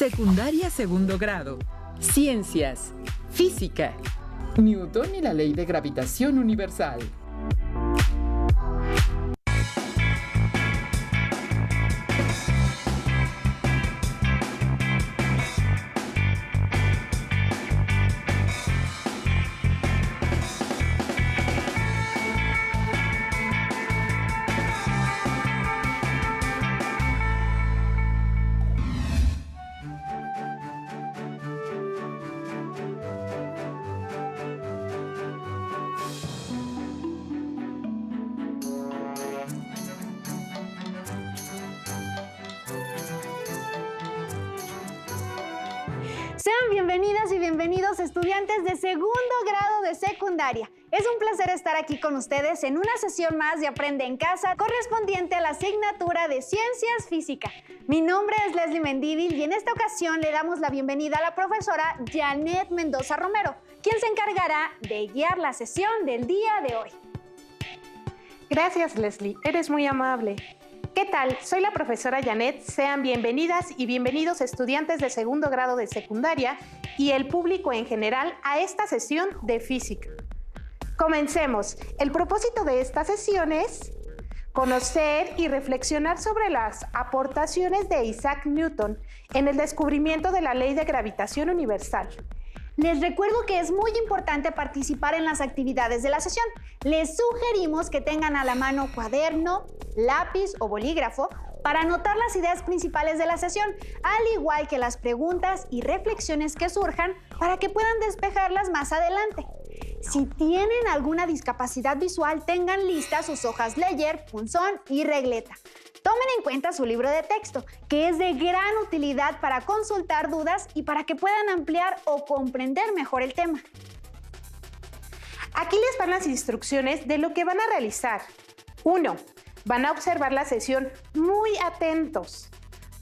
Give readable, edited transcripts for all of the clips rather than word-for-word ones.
Secundaria segundo grado. Ciencias. Física. Newton y la ley de gravitación universal. Sean bienvenidas y bienvenidos estudiantes de segundo grado de secundaria. Es un placer estar aquí con ustedes en una sesión más de Aprende en Casa correspondiente a la asignatura de Ciencias Física. Mi nombre es Leslie Mendívil y en esta ocasión le damos la bienvenida a la profesora Janet Mendoza Romero, quien se encargará de guiar la sesión del día de hoy. Gracias, Leslie. Eres muy amable. ¿Qué tal? Soy la profesora Janet. Sean bienvenidas y bienvenidos estudiantes de segundo grado de secundaria y el público en general a esta sesión de física. Comencemos. El propósito de esta sesión es conocer y reflexionar sobre las aportaciones de Isaac Newton en el descubrimiento de la ley de gravitación universal. Les recuerdo que es muy importante participar en las actividades de la sesión. Les sugerimos que tengan a la mano cuaderno, lápiz o bolígrafo para anotar las ideas principales de la sesión, al igual que las preguntas y reflexiones que surjan para que puedan despejarlas más adelante. Si tienen alguna discapacidad visual, tengan listas sus hojas Ledger, punzón y regleta. Tomen en cuenta su libro de texto, que es de gran utilidad para consultar dudas y para que puedan ampliar o comprender mejor el tema. Aquí les van las instrucciones de lo que van a realizar. 1. Van a observar la sesión muy atentos.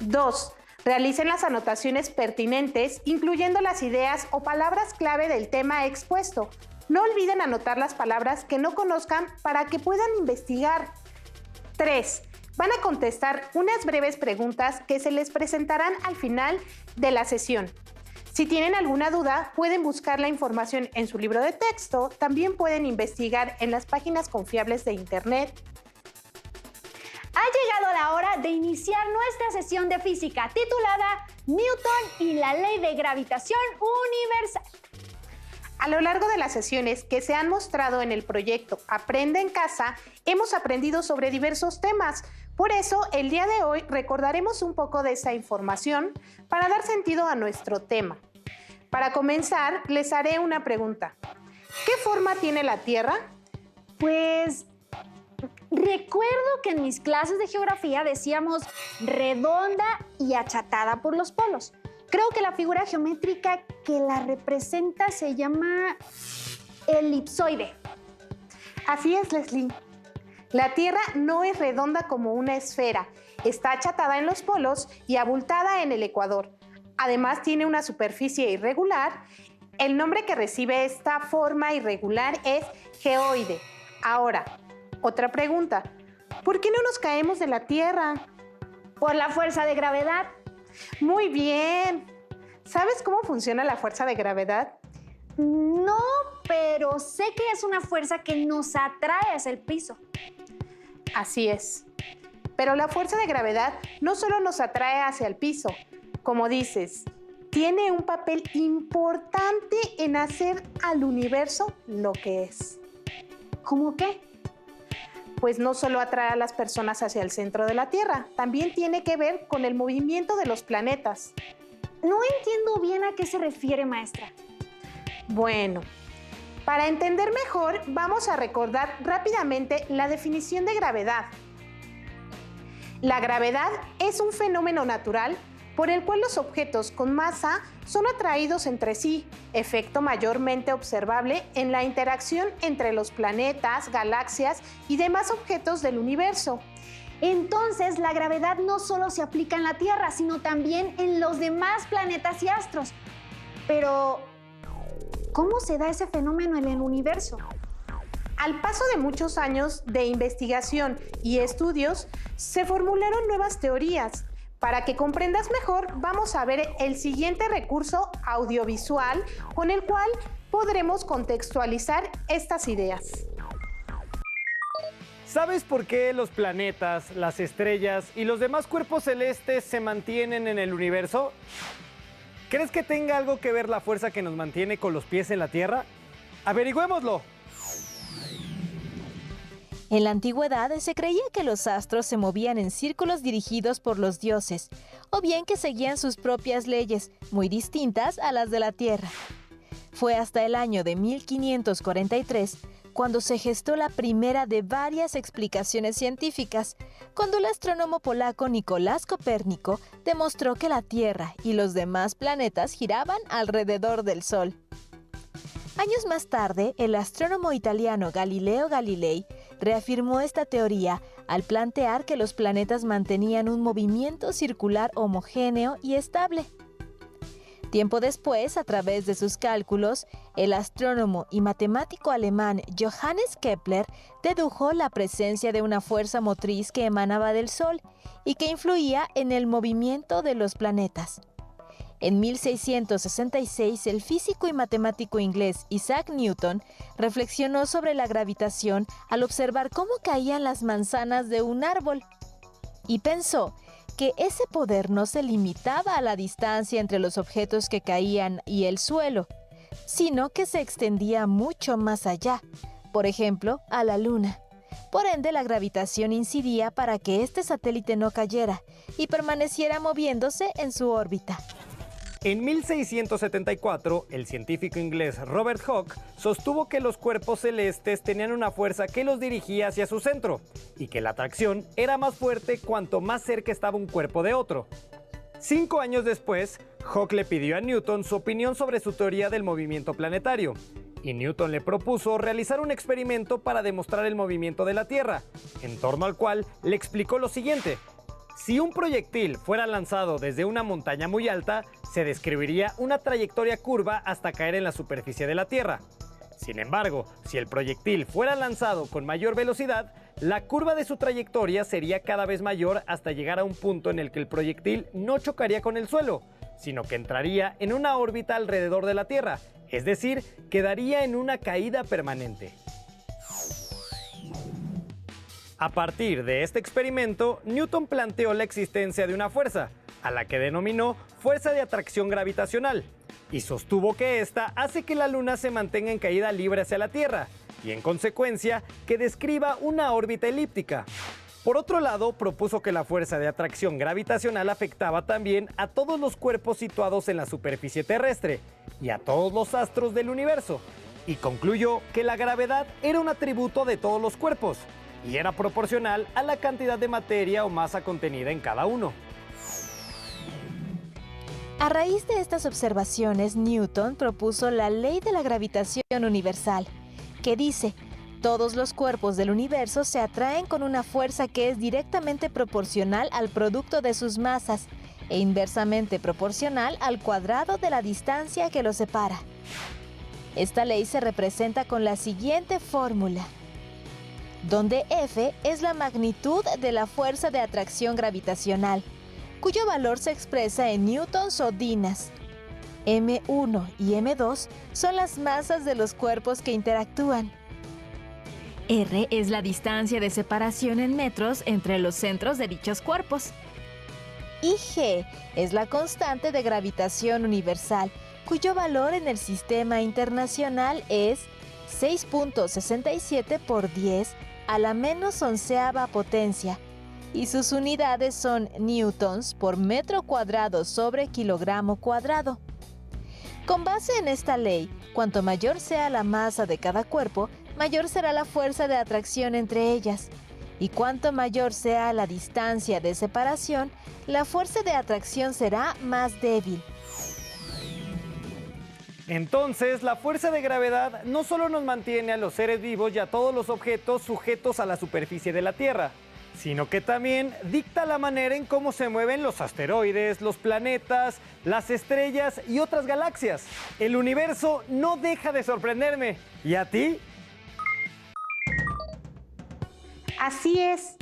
2. Realicen las anotaciones pertinentes, incluyendo las ideas o palabras clave del tema expuesto. No olviden anotar las palabras que no conozcan para que puedan investigar. 3. Van a contestar unas breves preguntas que se les presentarán al final de la sesión. Si tienen alguna duda, pueden buscar la información en su libro de texto. También pueden investigar en las páginas confiables de Internet. Ha llegado la hora de iniciar nuestra sesión de física titulada Newton y la ley de gravitación universal. A lo largo de las sesiones que se han mostrado en el proyecto Aprende en Casa, hemos aprendido sobre diversos temas. Por eso, el día de hoy recordaremos un poco de esa información para dar sentido a nuestro tema. Para comenzar, les haré una pregunta. ¿Qué forma tiene la Tierra? Pues recuerdo que en mis clases de geografía decíamos redonda y achatada por los polos. Creo que la figura geométrica que la representa se llama elipsoide. Así es, Leslie. La Tierra no es redonda como una esfera, está achatada en los polos y abultada en el ecuador. Además, tiene una superficie irregular. El nombre que recibe esta forma irregular es geoide. Ahora, otra pregunta. ¿Por qué no nos caemos de la Tierra? Por la fuerza de gravedad. Muy bien. ¿Sabes cómo funciona la fuerza de gravedad? No, pero sé que es una fuerza que nos atrae hacia el piso. Así es. Pero la fuerza de gravedad no solo nos atrae hacia el piso. Como dices, tiene un papel importante en hacer al universo lo que es. ¿Cómo qué? Pues no solo atrae a las personas hacia el centro de la Tierra, también tiene que ver con el movimiento de los planetas. No entiendo bien a qué se refiere, maestra. Bueno, para entender mejor, vamos a recordar rápidamente la definición de gravedad. La gravedad es un fenómeno natural por el cual los objetos con masa son atraídos entre sí, efecto mayormente observable en la interacción entre los planetas, galaxias y demás objetos del universo. Entonces, la gravedad no solo se aplica en la Tierra, sino también en los demás planetas y astros. Pero, ¿cómo se da ese fenómeno en el universo? Al paso de muchos años de investigación y estudios, se formularon nuevas teorías, Para que comprendas mejor, vamos a ver el siguiente recurso audiovisual con el cual podremos contextualizar estas ideas. ¿Sabes por qué los planetas, las estrellas y los demás cuerpos celestes se mantienen en el universo? ¿Crees que tenga algo que ver la fuerza que nos mantiene con los pies en la Tierra? ¡Averigüémoslo! En la antigüedad se creía que los astros se movían en círculos dirigidos por los dioses, o bien que seguían sus propias leyes, muy distintas a las de la Tierra. Fue hasta el año de 1543 cuando se gestó la primera de varias explicaciones científicas, cuando el astrónomo polaco Nicolás Copérnico demostró que la Tierra y los demás planetas giraban alrededor del Sol. Años más tarde, el astrónomo italiano Galileo Galilei reafirmó esta teoría al plantear que los planetas mantenían un movimiento circular homogéneo y estable. Tiempo después, a través de sus cálculos, el astrónomo y matemático alemán Johannes Kepler dedujo la presencia de una fuerza motriz que emanaba del Sol y que influía en el movimiento de los planetas. En 1666, el físico y matemático inglés Isaac Newton reflexionó sobre la gravitación al observar cómo caían las manzanas de un árbol y pensó que ese poder no se limitaba a la distancia entre los objetos que caían y el suelo, sino que se extendía mucho más allá, por ejemplo, a la Luna. Por ende, la gravitación incidía para que este satélite no cayera y permaneciera moviéndose en su órbita. En 1674, el científico inglés Robert Hooke sostuvo que los cuerpos celestes tenían una fuerza que los dirigía hacia su centro y que la atracción era más fuerte cuanto más cerca estaba un cuerpo de otro. 5 años después, Hooke le pidió a Newton su opinión sobre su teoría del movimiento planetario, y Newton le propuso realizar un experimento para demostrar el movimiento de la Tierra, en torno al cual le explicó lo siguiente. Si un proyectil fuera lanzado desde una montaña muy alta, se describiría una trayectoria curva hasta caer en la superficie de la Tierra. Sin embargo, si el proyectil fuera lanzado con mayor velocidad, la curva de su trayectoria sería cada vez mayor hasta llegar a un punto en el que el proyectil no chocaría con el suelo, sino que entraría en una órbita alrededor de la Tierra, es decir, quedaría en una caída permanente. A partir de este experimento, Newton planteó la existencia de una fuerza, a la que denominó fuerza de atracción gravitacional, y sostuvo que esta hace que la Luna se mantenga en caída libre hacia la Tierra, y en consecuencia, que describa una órbita elíptica. Por otro lado, propuso que la fuerza de atracción gravitacional afectaba también a todos los cuerpos situados en la superficie terrestre, y a todos los astros del universo, y concluyó que la gravedad era un atributo de todos los cuerpos, y era proporcional a la cantidad de materia o masa contenida en cada uno. A raíz de estas observaciones, Newton propuso la ley de la gravitación universal, que dice: todos los cuerpos del universo se atraen con una fuerza que es directamente proporcional al producto de sus masas e inversamente proporcional al cuadrado de la distancia que los separa. Esta ley se representa con la siguiente fórmula, donde F es la magnitud de la fuerza de atracción gravitacional, cuyo valor se expresa en newtons o dinas. M1 y M2 son las masas de los cuerpos que interactúan. R es la distancia de separación en metros entre los centros de dichos cuerpos. Y G es la constante de gravitación universal, cuyo valor en el sistema internacional es 6.67 por 10 a la menos onceava potencia, y sus unidades son newtons por metro cuadrado sobre kilogramo cuadrado. Con base en esta ley, cuanto mayor sea la masa de cada cuerpo, mayor será la fuerza de atracción entre ellas, y cuanto mayor sea la distancia de separación, la fuerza de atracción será más débil. Entonces, la fuerza de gravedad no solo nos mantiene a los seres vivos y a todos los objetos sujetos a la superficie de la Tierra, sino que también dicta la manera en cómo se mueven los asteroides, los planetas, las estrellas y otras galaxias. El universo no deja de sorprenderme. ¿Y a ti? Así es.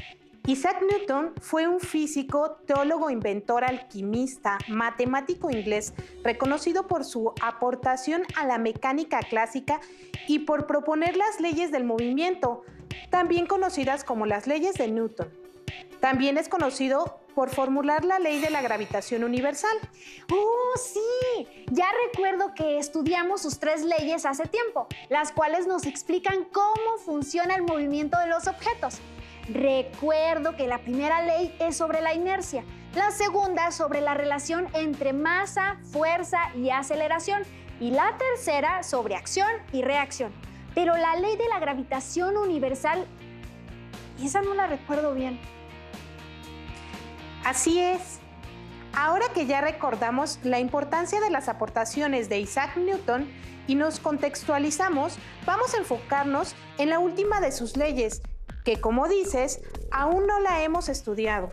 Isaac Newton fue un físico, teólogo, inventor, alquimista, matemático inglés, reconocido por su aportación a la mecánica clásica y por proponer las leyes del movimiento, también conocidas como las leyes de Newton. También es conocido por formular la ley de la gravitación universal. ¡Oh, sí! Ya recuerdo que estudiamos sus 3 leyes hace tiempo, las cuales nos explican cómo funciona el movimiento de los objetos. Recuerdo que la primera ley es sobre la inercia, la segunda sobre la relación entre masa, fuerza y aceleración, y la tercera sobre acción y reacción. Pero la ley de la gravitación universal, esa no la recuerdo bien. Así es. Ahora que ya recordamos la importancia de las aportaciones de Isaac Newton y nos contextualizamos, vamos a enfocarnos en la última de sus leyes, que, como dices, aún no la hemos estudiado.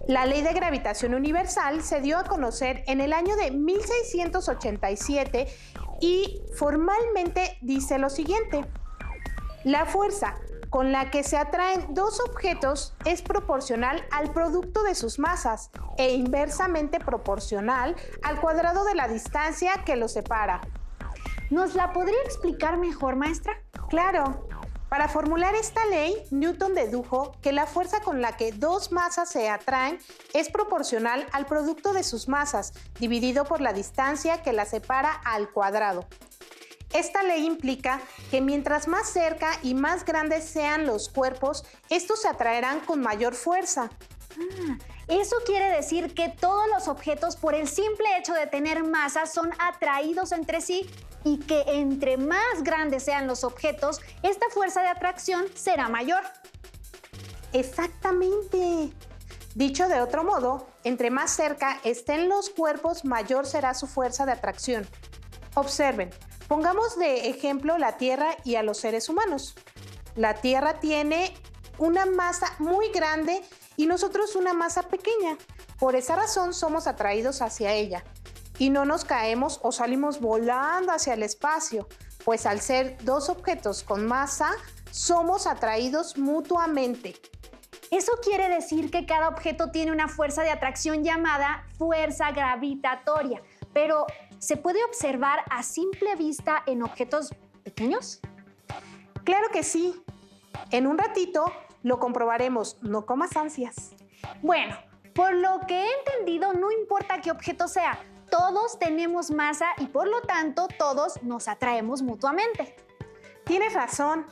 La ley de gravitación universal se dio a conocer en el año de 1687 y formalmente dice lo siguiente: la fuerza con la que se atraen 2 objetos es proporcional al producto de sus masas e inversamente proporcional al cuadrado de la distancia que los separa. ¿Nos la podría explicar mejor, maestra? Claro. Para formular esta ley, Newton dedujo que la fuerza con la que 2 masas se atraen es proporcional al producto de sus masas, dividido por la distancia que las separa al cuadrado. Esta ley implica que mientras más cerca y más grandes sean los cuerpos, estos se atraerán con mayor fuerza. Eso quiere decir que todos los objetos, por el simple hecho de tener masa, son atraídos entre sí y que entre más grandes sean los objetos, esta fuerza de atracción será mayor. Exactamente. Dicho de otro modo, entre más cerca estén los cuerpos, mayor será su fuerza de atracción. Observen, pongamos de ejemplo la Tierra y a los seres humanos. La Tierra tiene una masa muy grande y nosotros una masa pequeña. Por esa razón somos atraídos hacia ella y no nos caemos o salimos volando hacia el espacio, pues al ser 2 objetos con masa, somos atraídos mutuamente. Eso quiere decir que cada objeto tiene una fuerza de atracción llamada fuerza gravitatoria, pero ¿se puede observar a simple vista en objetos pequeños? Claro que sí. En un ratito lo comprobaremos, no comas ansias. Bueno, por lo que he entendido, no importa qué objeto sea, todos tenemos masa y por lo tanto todos nos atraemos mutuamente. Tienes razón.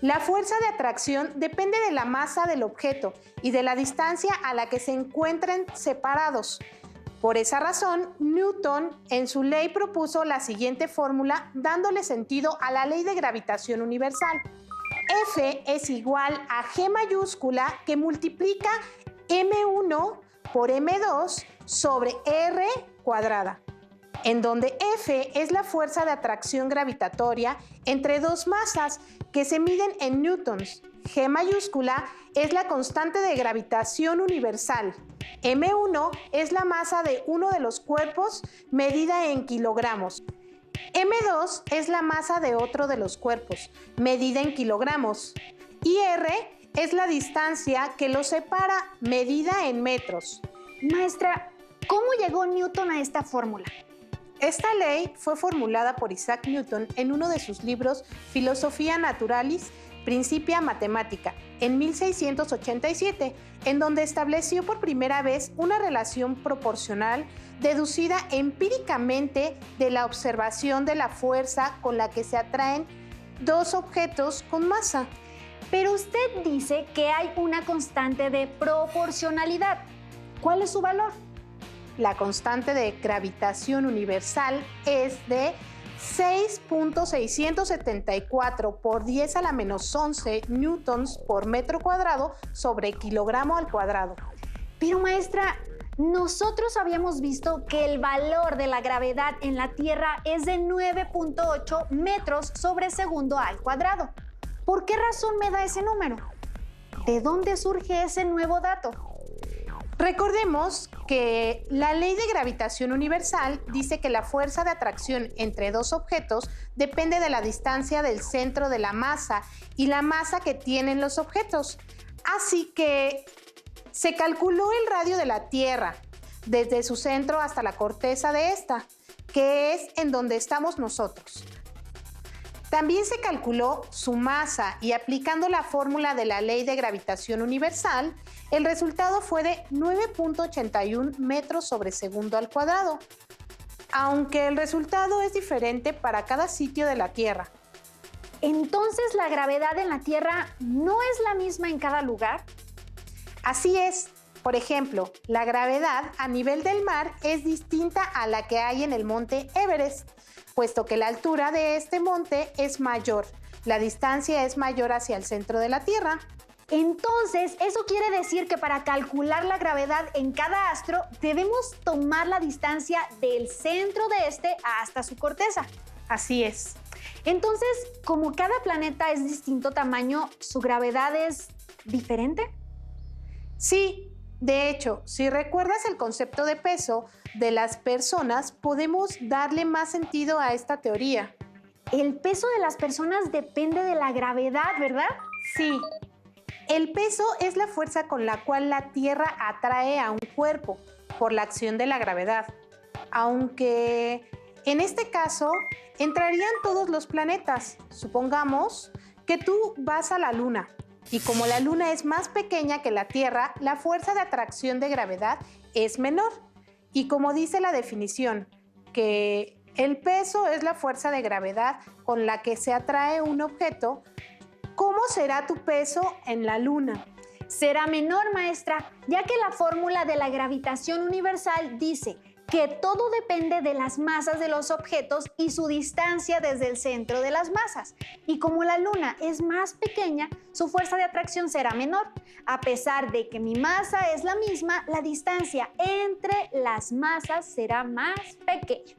La fuerza de atracción depende de la masa del objeto y de la distancia a la que se encuentren separados. Por esa razón, Newton en su ley propuso la siguiente fórmula dándole sentido a la ley de gravitación universal. F es igual a G mayúscula que multiplica M1 por M2 sobre R cuadrada, en donde F es la fuerza de atracción gravitatoria entre 2 masas que se miden en newtons. G mayúscula es la constante de gravitación universal. M1 es la masa de uno de los cuerpos medida en kilogramos. M2 es la masa de otro de los cuerpos, medida en kilogramos. Y R es la distancia que los separa, medida en metros. Maestra, ¿cómo llegó Newton a esta fórmula? Esta ley fue formulada por Isaac Newton en uno de sus libros Philosophia Naturalis Principia Mathematica, en 1687, en donde estableció por primera vez una relación proporcional deducida empíricamente de la observación de la fuerza con la que se atraen 2 objetos con masa. Pero usted dice que hay una constante de proporcionalidad. ¿Cuál es su valor? La constante de gravitación universal es de 6.674 por 10 a la menos 11 newtons por metro cuadrado sobre kilogramo al cuadrado. Pero maestra, nosotros habíamos visto que el valor de la gravedad en la Tierra es de 9.8 metros sobre segundo al cuadrado. ¿Por qué razón me da ese número? ¿De dónde surge ese nuevo dato? Recordemos que la ley de gravitación universal dice que la fuerza de atracción entre dos objetos depende de la distancia del centro de la masa y la masa que tienen los objetos. Así que se calculó el radio de la Tierra desde su centro hasta la corteza de esta, que es en donde estamos nosotros. También se calculó su masa y aplicando la fórmula de la ley de gravitación universal, el resultado fue de 9.81 metros sobre segundo al cuadrado, aunque el resultado es diferente para cada sitio de la Tierra. Entonces, ¿la gravedad en la Tierra no es la misma en cada lugar? Así es. Por ejemplo, la gravedad a nivel del mar es distinta a la que hay en el monte Everest, puesto que la altura de este monte es mayor. La distancia es mayor hacia el centro de la Tierra. Entonces, eso quiere decir que para calcular la gravedad en cada astro debemos tomar la distancia del centro de este hasta su corteza. Así es. Entonces, como cada planeta es distinto tamaño, ¿su gravedad es diferente? Sí. De hecho, si recuerdas el concepto de peso de las personas, podemos darle más sentido a esta teoría. El peso de las personas depende de la gravedad, ¿verdad? Sí. El peso es la fuerza con la cual la Tierra atrae a un cuerpo por la acción de la gravedad. Aunque en este caso entrarían todos los planetas. Supongamos que tú vas a la Luna. Y como la Luna es más pequeña que la Tierra, la fuerza de atracción de gravedad es menor. Y como dice la definición, que el peso es la fuerza de gravedad con la que se atrae un objeto, ¿cómo será tu peso en la Luna? Será menor, maestra, ya que la fórmula de la gravitación universal dice que todo depende de las masas de los objetos y su distancia desde el centro de las masas. Y como la Luna es más pequeña, su fuerza de atracción será menor. A pesar de que mi masa es la misma, la distancia entre las masas será más pequeña.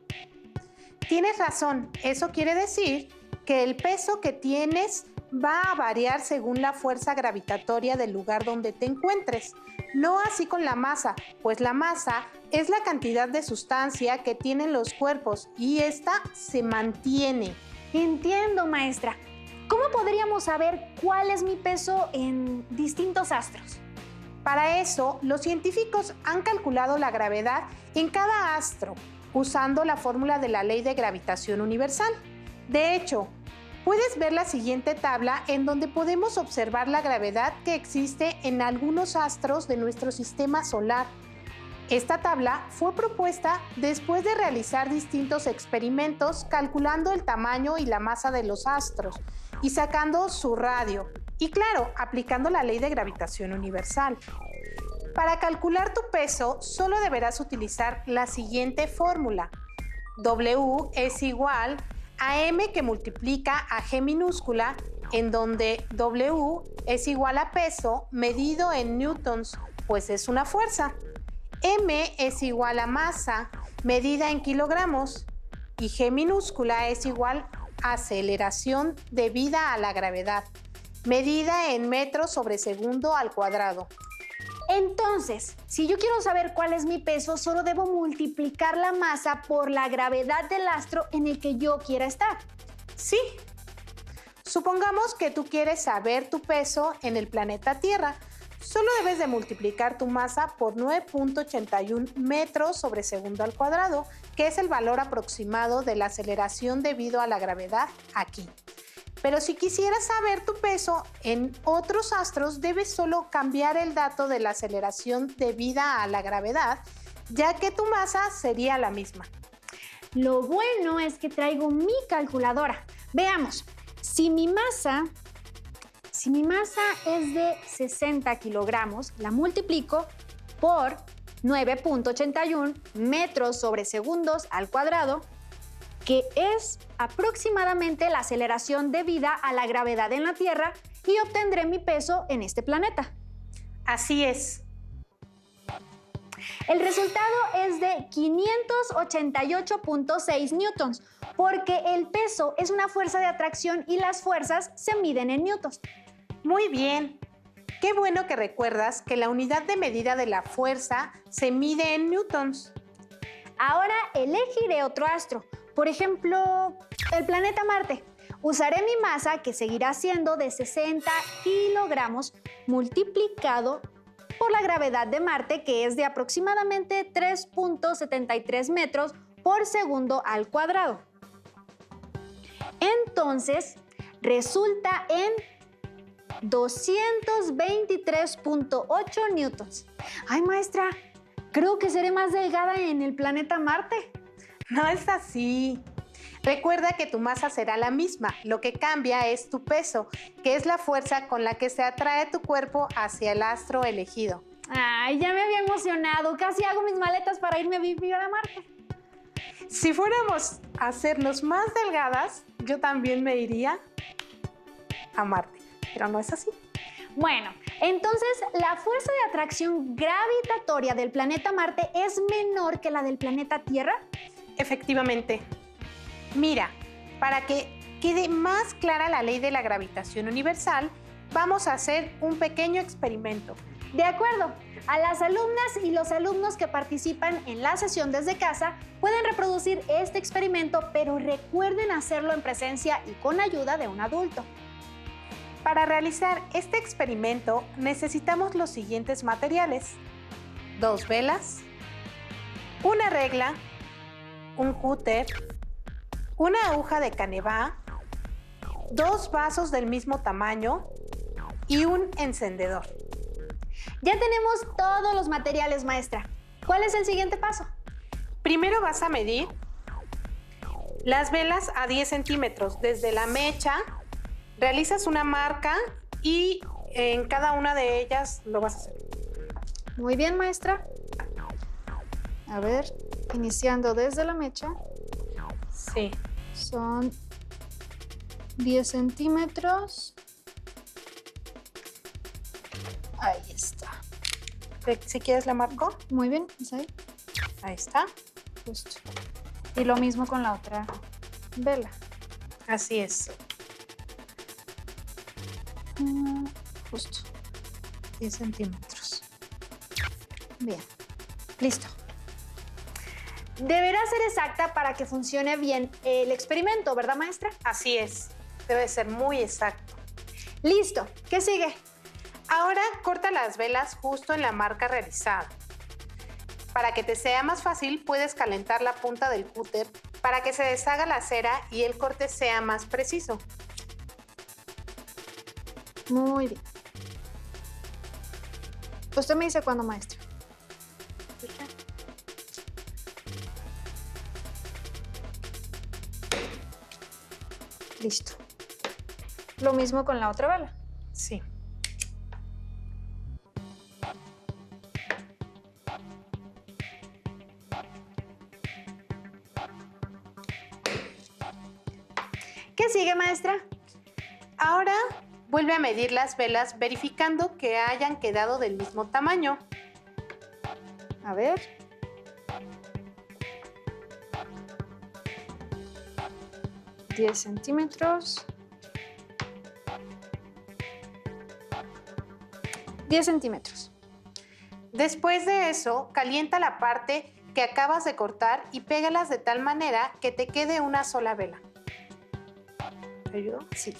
Tienes razón, eso quiere decir que el peso que tienes va a variar según la fuerza gravitatoria del lugar donde te encuentres. No así con la masa, pues la masa es la cantidad de sustancia que tienen los cuerpos y esta se mantiene. Entiendo, maestra. ¿Cómo podríamos saber cuál es mi peso en distintos astros? Para eso, los científicos han calculado la gravedad en cada astro, usando la fórmula de la ley de gravitación universal. De hecho, puedes ver la siguiente tabla en donde podemos observar la gravedad que existe en algunos astros de nuestro sistema solar. Esta tabla fue propuesta después de realizar distintos experimentos calculando el tamaño y la masa de los astros y sacando su radio. Y claro, aplicando la ley de gravitación universal. Para calcular tu peso, solo deberás utilizar la siguiente fórmula. W es igual a M que multiplica a G minúscula, en donde W es igual a peso medido en newtons, pues es una fuerza. M es igual a masa medida en kilogramos y G minúscula es igual a aceleración debida a la gravedad, medida en metros sobre segundo al cuadrado. Entonces, si yo quiero saber cuál es mi peso, solo debo multiplicar la masa por la gravedad del astro en el que yo quiera estar. Sí. Supongamos que tú quieres saber tu peso en el planeta Tierra. Solo debes de multiplicar tu masa por 9.81 metros sobre segundo al cuadrado, que es el valor aproximado de la aceleración debido a la gravedad aquí. Pero si quisieras saber tu peso en otros astros, debes solo cambiar el dato de la aceleración debida a la gravedad, ya que tu masa sería la misma. Lo bueno es que traigo mi calculadora. Veamos, si mi masa es de 60 kilogramos, la multiplico por 9.81 metros sobre segundos al cuadrado, que es aproximadamente la aceleración debida a la gravedad en la Tierra, y obtendré mi peso en este planeta. Así es. El resultado es de 588.6 newtons, porque el peso es una fuerza de atracción y las fuerzas se miden en newtons. Muy bien. Qué bueno que recuerdas que la unidad de medida de la fuerza se mide en newtons. Ahora elegiré otro astro, por ejemplo, el planeta Marte. Usaré mi masa, que seguirá siendo de 60 kilogramos, multiplicado por la gravedad de Marte, que es de aproximadamente 3.73 metros por segundo al cuadrado. Entonces, resulta en 223.8 newtons. Ay, maestra, creo que seré más delgada en el planeta Marte. No es así. Recuerda que tu masa será la misma, lo que cambia es tu peso, que es la fuerza con la que se atrae tu cuerpo hacia el astro elegido. Ay, ya me había emocionado. Casi hago mis maletas para irme a vivir a Marte. Si fuéramos a hacernos más delgadas, yo también me iría a Marte, pero no es así. Bueno, entonces la fuerza de atracción gravitatoria del planeta Marte es menor que la del planeta Tierra. Efectivamente. Mira, para que quede más clara la ley de la gravitación universal, vamos a hacer un pequeño experimento. De acuerdo. A las alumnas y los alumnos que participan en la sesión desde casa pueden reproducir este experimento, pero recuerden hacerlo en presencia y con ayuda de un adulto. Para realizar este experimento necesitamos los siguientes materiales: 2 velas, una regla, un cúter, una aguja de Canevá, 2 vasos del mismo tamaño y un encendedor. Ya tenemos todos los materiales, maestra. ¿Cuál es el siguiente paso? Primero vas a medir las velas a 10 centímetros desde la mecha, realizas una marca y en cada una de ellas lo vas a hacer. Muy bien, maestra. A ver, iniciando desde la mecha. Sí. Son 10 centímetros. Ahí está. Si quieres la marco. Muy bien, ¿es ahí? Ahí está. Justo. Y lo mismo con la otra vela. Así es. Justo. 10 centímetros. Bien. Listo. Deberá ser exacta para que funcione bien el experimento, ¿verdad, maestra? Así es. Debe ser muy exacto. Listo. ¿Qué sigue? Ahora corta las velas justo en la marca realizada. Para que te sea más fácil, puedes calentar la punta del cúter para que se deshaga la cera y el corte sea más preciso. Muy bien. Usted me dice cuándo, maestra. Listo. Lo mismo con la otra vela. Sí. ¿Qué sigue, maestra? Ahora vuelve a medir las velas verificando que hayan quedado del mismo tamaño. A ver. $10 centímetros. 10 centímetros. Después de eso, calienta la parte que acabas de cortar y pégalas de tal manera que te quede una sola vela. ¿Te ayudo? Sí.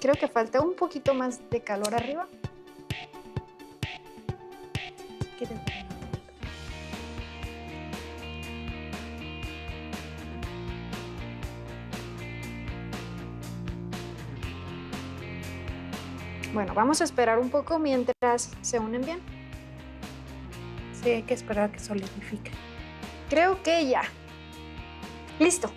Creo que falta un poquito más de calor arriba. ¿Quieres? Bueno, vamos a esperar un poco mientras se unen bien. Sí, hay que esperar a que solidifique. Creo que ya. Listo.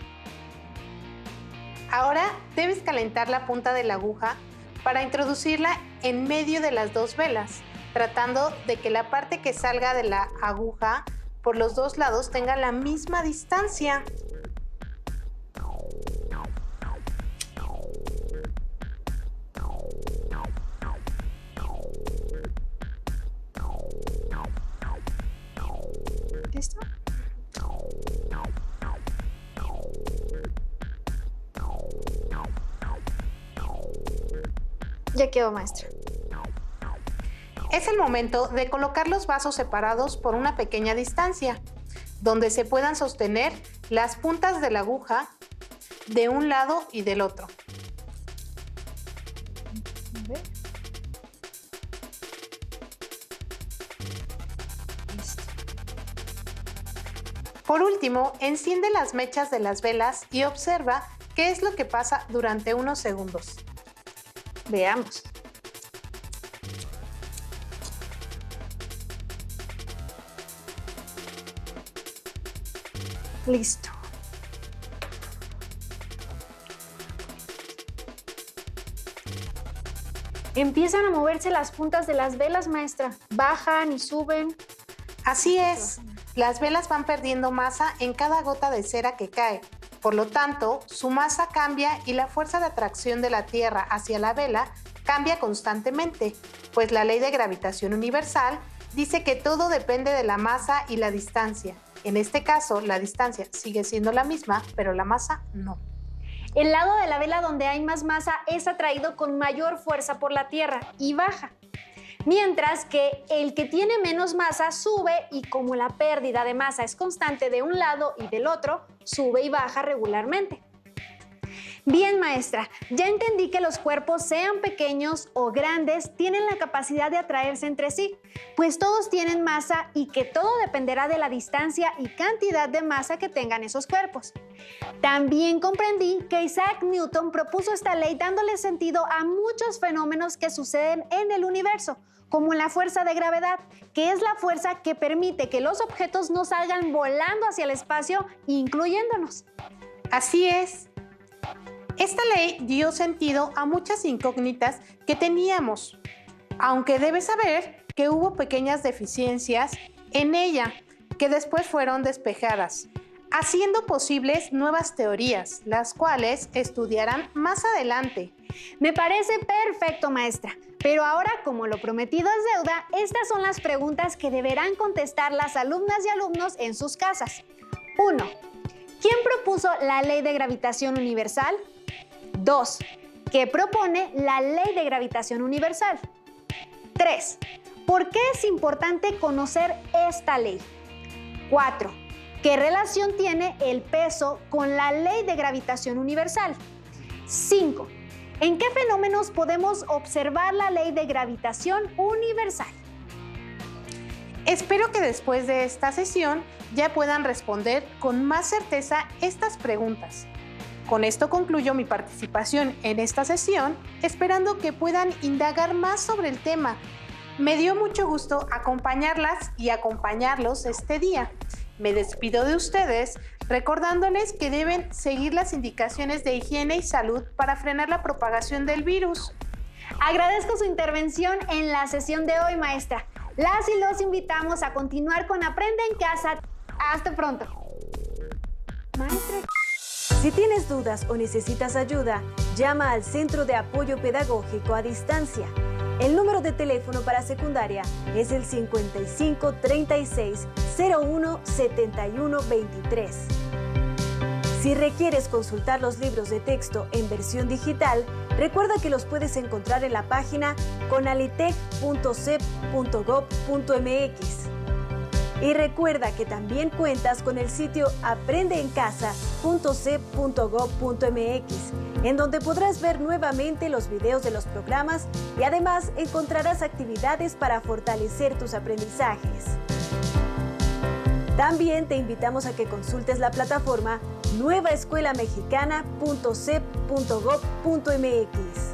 Ahora debes calentar la punta de la aguja para introducirla en medio de las dos velas, tratando de que la parte que salga de la aguja por los dos lados tenga la misma distancia. ¿Listo? Ya quedó, maestra. Es el momento de colocar los vasos separados por una pequeña distancia, donde se puedan sostener las puntas de la aguja de un lado y del otro. Por último, enciende las mechas de las velas y observa qué es lo que pasa durante unos segundos. Veamos. Listo. Empiezan a moverse las puntas de las velas, maestra. Bajan y suben. Así es, las velas van perdiendo masa en cada gota de cera que cae. Por lo tanto, su masa cambia y la fuerza de atracción de la Tierra hacia la vela cambia constantemente, pues la ley de gravitación universal dice que todo depende de la masa y la distancia. En este caso, la distancia sigue siendo la misma, pero la masa no. El lado de la vela donde hay más masa es atraído con mayor fuerza por la Tierra y baja, mientras que el que tiene menos masa sube y como la pérdida de masa es constante de un lado y del otro, sube y baja regularmente. Bien, maestra, ya entendí que los cuerpos, sean pequeños o grandes, tienen la capacidad de atraerse entre sí, pues todos tienen masa y que todo dependerá de la distancia y cantidad de masa que tengan esos cuerpos. También comprendí que Isaac Newton propuso esta ley dándole sentido a muchos fenómenos que suceden en el universo, como la fuerza de gravedad, que es la fuerza que permite que los objetos no salgan volando hacia el espacio, incluyéndonos. Así es. Esta ley dio sentido a muchas incógnitas que teníamos, aunque debes saber que hubo pequeñas deficiencias en ella que después fueron despejadas, haciendo posibles nuevas teorías, las cuales estudiarán más adelante. Me parece perfecto, maestra. Pero ahora, como lo prometido es deuda, estas son las preguntas que deberán contestar las alumnas y alumnos en sus casas. 1. ¿Quién propuso la ley de gravitación universal? 2. ¿Qué propone la ley de gravitación universal? 3. ¿Por qué es importante conocer esta ley? 4. ¿Qué relación tiene el peso con la ley de gravitación universal? 5. ¿En qué fenómenos podemos observar la ley de gravitación universal? Espero que después de esta sesión ya puedan responder con más certeza estas preguntas. Con esto concluyo mi participación en esta sesión, esperando que puedan indagar más sobre el tema. Me dio mucho gusto acompañarlas y acompañarlos este día. Me despido de ustedes recordándoles que deben seguir las indicaciones de higiene y salud para frenar la propagación del virus. Agradezco su intervención en la sesión de hoy, maestra. Las y los invitamos a continuar con Aprende en Casa. Hasta pronto. Maestra. Si tienes dudas o necesitas ayuda, llama al Centro de Apoyo Pedagógico a Distancia. El número de teléfono para secundaria es el 55 36 01 71 23. Si requieres consultar los libros de texto en versión digital, recuerda que los puedes encontrar en la página conalitec.cep.gov.mx. Y recuerda que también cuentas con el sitio aprendeencasa.cep.gov.mx, en donde podrás ver nuevamente los videos de los programas y además encontrarás actividades para fortalecer tus aprendizajes. También te invitamos a que consultes la plataforma nuevaescuelamexicana.cep.gov.mx.